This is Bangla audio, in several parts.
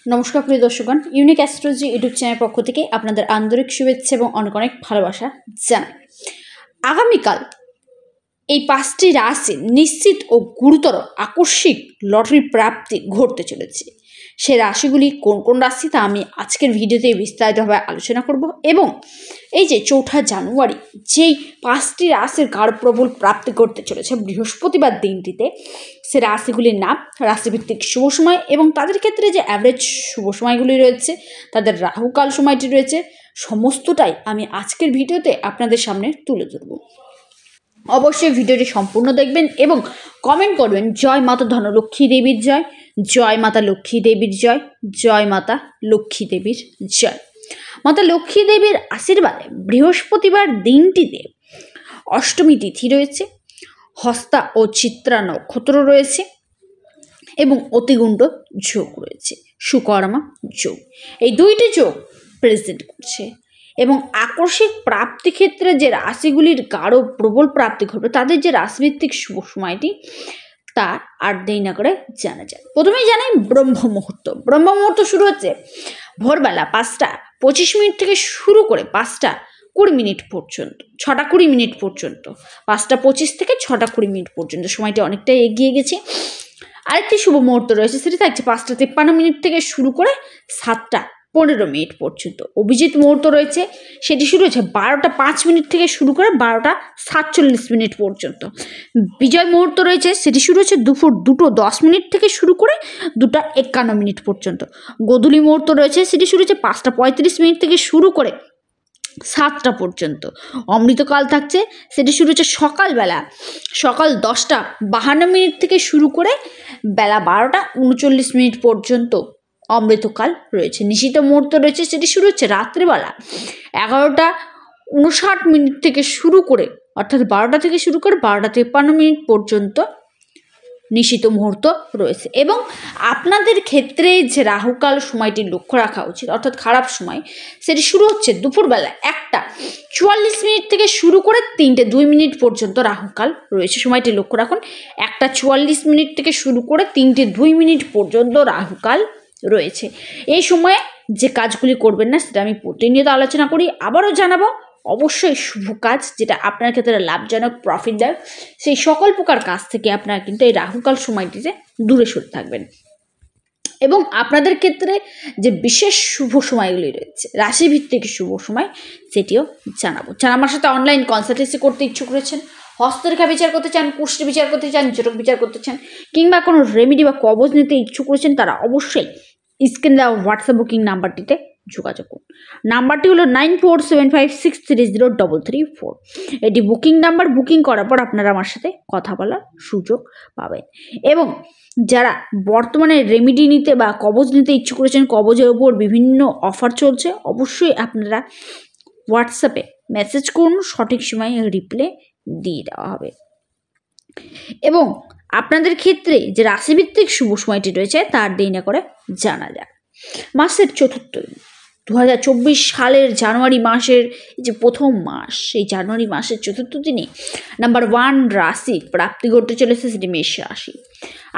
নমস্কার প্রিয় দর্শকগণ, ইউনিক অ্যাস্ট্রোলজি ইউটিউব চ্যানেল পক্ষ থেকে আপনাদের আন্তরিক শুভেচ্ছা এবং অনেক অনেক ভালোবাসা জানাই। আগামীকাল এই 5টি রাশি নিশ্চিত ও গুরুতর আকস্মিক লটারি প্রাপ্তি ঘটতে চলেছে। সে রাশিগুলি কোন কোন রাশি তা আমি আজকের ভিডিওতে বিস্তারিতভাবে আলোচনা করব এবং এই যে 4 জানুয়ারি যেই 5টি রাশির গাঢ় প্রবল প্রাপ্তি ঘটতে চলেছে বৃহস্পতিবার দিনটিতে, সে রাশিগুলির নাম, রাশিভিত্তিক শুভ সময় এবং তাদের ক্ষেত্রে যে অ্যাভারেজ শুভ সময়গুলি রয়েছে, তাদের রাহুকাল সময়টি রয়েছে, সমস্তটাই আমি আজকের ভিডিওতে আপনাদের সামনে তুলে ধরব। অবশ্যই ভিডিওটি সম্পূর্ণ দেখবেন এবং কমেন্ট করবেন জয় মাতা ধনলক্ষ্মী দেবীর জয়, জয় মাতা লক্ষ্মী দেবীর জয়, জয় মাতা লক্ষ্মী দেবীর জয়। মাতা লক্ষ্মী দেবীর আশীর্বাদে বৃহস্পতিবার দিনটিতে অষ্টমী তিথি রয়েছে, হস্তা ও চিত্রা নক্ষত্র রয়েছে এবং অতিগুণ্ড যোগ রয়েছে, সুকর্মা যোগ। এই দুইটি যোগ প্রেজেন্ট করছে এবং আকস্মিক প্রাপ্তি ক্ষেত্রে যে রাশিগুলির গাঢ় প্রবল প্রাপ্তি ঘটবে তাদের যে রাশিভিত্তিক শুভ সময়টি তা আর দেরি না করে জানা যায়। প্রথমেই জানাই ব্রহ্ম মুহূর্ত। ব্রহ্ম মুহূর্ত শুরু হচ্ছে ভোরবেলা 5টা 25 মিনিট থেকে শুরু করে 5টা 20 মিনিট পর্যন্ত, 6টা 20 মিনিট পর্যন্ত, 5টা 25 থেকে 6টা 20 মিনিট পর্যন্ত সময়টি অনেকটাই এগিয়ে গেছে। আরেকটি শুভ মুহূর্ত রয়েছে, সেটি থাকছে 5টা 53 মিনিট থেকে শুরু করে 7টা 15 মিনিট পর্যন্ত। অভিজিৎ মুহূর্ত রয়েছে, সেটি শুরু হয়েছে 12টা 5 মিনিট থেকে শুরু করে 12টা 47 মিনিট পর্যন্ত। বিজয় মুহূর্ত রয়েছে, সেটি শুরু হচ্ছে দুপুর 2টা 10 মিনিট থেকে শুরু করে 2টা 51 মিনিট পর্যন্ত। গোধূলি মুহূর্ত রয়েছে, সেটি শুরু হচ্ছে 5টা 35 মিনিট থেকে শুরু করে 7টা পর্যন্ত। অমৃতকাল থাকছে, সেটি শুরু হচ্ছে সকাল 10টা 52 মিনিট থেকে শুরু করে বেলা 12টা 39 মিনিট পর্যন্ত অমৃতকাল রয়েছে। নিশিত মুহূর্ত রয়েছে, সেটি শুরু হচ্ছে রাত্রিবেলা 11টা 59 মিনিট থেকে শুরু করে, অর্থাৎ 12টা থেকে শুরু করে 12টা 53 মিনিট পর্যন্ত নিশিত মুহূর্ত রয়েছে। এবং আপনাদের ক্ষেত্রে যে রাহুকাল সময়টি লক্ষ্য রাখা উচিত, অর্থাৎ খারাপ সময়, সেটি শুরু হচ্ছে দুপুরবেলা 1টা 44 মিনিট থেকে শুরু করে 3টে 2 মিনিট পর্যন্ত রাহুকাল রয়েছে। সময়টি লক্ষ্য রাখুন, 1টা 44 মিনিট থেকে শুরু করে 3টে 2 মিনিট পর্যন্ত রাহুকাল রয়েছে। এই সময়ে যে কাজগুলি করবেন না সেটা আমি প্রতিনিয়ত আলোচনা করি। আবারও জানাবো, অবশ্যই শুভ কাজ যেটা আপনার ক্ষেত্রে লাভজনক, প্রফিট দেয়, সেই সকল প্রকার কাজ থেকে আপনারা কিন্তু এই রাহুকাল সময়টিতে দূরে সরে থাকবেন। এবং আপনাদের ক্ষেত্রে যে বিশেষ শুভ সময়গুলি রয়েছে, রাশিভিত্তিক শুভ সময়, সেটিও জানাবো। যারা আমার সাথে অনলাইন কনসালটেন্সি করতে ইচ্ছুক রয়েছেন, হস্তরেখা বিচার করতে চান, কুষ্টি বিচার করতে চান, জটক বিচার করতে চান, কিংবা কোনো রেমেডি বা কবজ নিতে ইচ্ছুক রয়েছেন, তারা অবশ্যই স্ক্রিনে দেওয়া হোয়াটসঅ্যাপ বুকিং নাম্বারটিতে যোগাযোগ করুন। নাম্বারটি হলো 9475630334। এটি বুকিং নাম্বার। বুকিং করার পর আপনারা আমার সাথে কথা বলার সুযোগ পাবেন। এবং যারা বর্তমানে রেমেডি নিতে বা কবজ নিতে ইচ্ছুক করেছেন, কবজের ওপর বিভিন্ন অফার চলছে, অবশ্যই আপনারা হোয়াটসঅ্যাপে মেসেজ করুন, সঠিক সময়ে রিপ্লাই দিয়ে দেওয়া হবে। এবং আপনাদের ক্ষেত্রে যে রাশিভিত্তিক শুভ সময়টি রয়েছে তার দেরি না করে জানা যায়। মাসের চতুর্থ দিন, 2024 সালের জানুয়ারি মাসের যে প্রথম মাস, সেই জানুয়ারি মাসের চতুর্থ দিনে নাম্বার 1 রাশি প্রাপ্তি ঘটতে চলেছে, সেটি মেষ রাশি।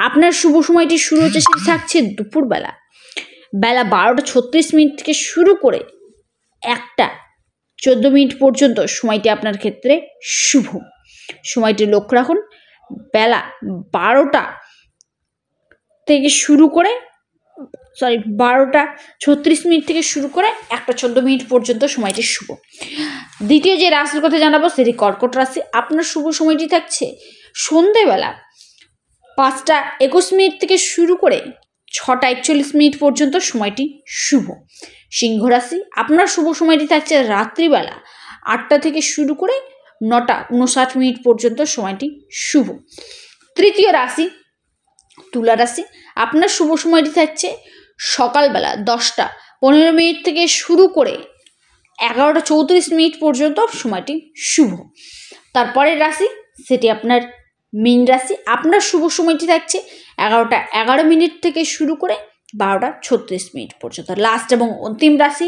আপনার শুভ সময়টি শুরু হচ্ছে, সেটি থাকছে দুপুরবেলা 12টা 36 মিনিট থেকে শুরু করে 1টা 14 মিনিট পর্যন্ত সময়টি আপনার ক্ষেত্রে শুভ। সময়টি লক্ষ্য রাখুন, বেলা 12টা থেকে শুরু করে 12টা 36 মিনিট থেকে শুরু করে 1টা 14 মিনিট পর্যন্ত সময়টি শুভ। দ্বিতীয় যে রাশির কথা জানাবো সেটি কর্কট রাশি। আপনার শুভ সময়টি থাকছে সন্ধেবেলা 5টা 21 মিনিট থেকে শুরু করে 6টা 41 মিনিট পর্যন্ত সময়টি শুভ। সিংহ রাশি। আপনার শুভ সময়টি থাকছে রাত্রিবেলা 8টা থেকে শুরু করে 9টা 59 মিনিট পর্যন্ত সময়টি শুভ। তৃতীয় রাশি তুলা রাশি। আপনার শুভ সময়টি থাকছে সকালবেলা 10টা 15 মিনিট থেকে শুরু করে 11টা 34 মিনিট পর্যন্ত সময়টি শুভ। তারপরের রাশি সেটি আপনার মীন রাশি। আপনার শুভ সময়টি থাকছে 11টা 11 মিনিট থেকে শুরু করে 12টা 36 মিনিট পর্যন্ত। লাস্ট এবং অন্তিম রাশি,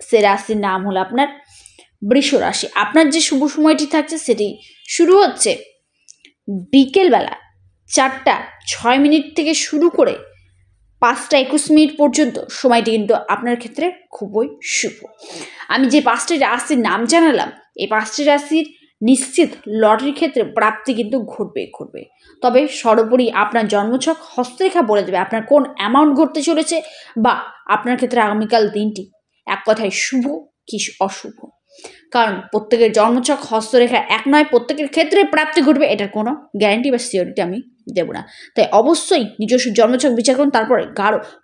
সে রাশির নাম হলো আপনার বৃষ রাশি। আপনার যে শুভ সময়টি থাকছে সেটি শুরু হচ্ছে বিকেলবেলা 4টা 6 মিনিট থেকে শুরু করে 5টা 21 মিনিট পর্যন্ত সময়টি কিন্তু আপনার ক্ষেত্রে খুবই শুভ। আমি যে 5টি রাশির নাম জানালাম, এই 5টি রাশির নিশ্চিত লটারির ক্ষেত্রে প্রাপ্তি কিন্তু ঘটবে। তবে সর্বোপরি আপনার জন্মছক হস্তরেখা বলে দেবে আপনার কোন অ্যামাউন্ট ঘটতে চলেছে, বা আপনার ক্ষেত্রে আগামীকাল দিনটি এক কথায় শুভ কি অশুভ। কারণ প্রত্যেকের জন্মছক হস্তরেখা এক নয়, প্রত্যেকের ক্ষেত্রে প্রাপ্তি ঘটবে এটার কোনো গ্যারান্টি বা সিওরিটি আমি দেব না। তাই অবশ্যই নিজস্ব জন্মছক বিচার করুন, তারপরে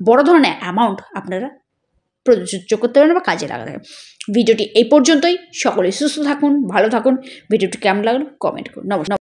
বড় ধরনের অ্যামাউন্ট আপনারা প্রযোজ্য করতে পারেন বা কাজে লাগাতে পারেন। ভিডিওটি এই পর্যন্তই। সকলে সুস্থ থাকুন, ভালো থাকুন। ভিডিওটি কেমন লাগলো কমেন্ট করুন। নমস্কার।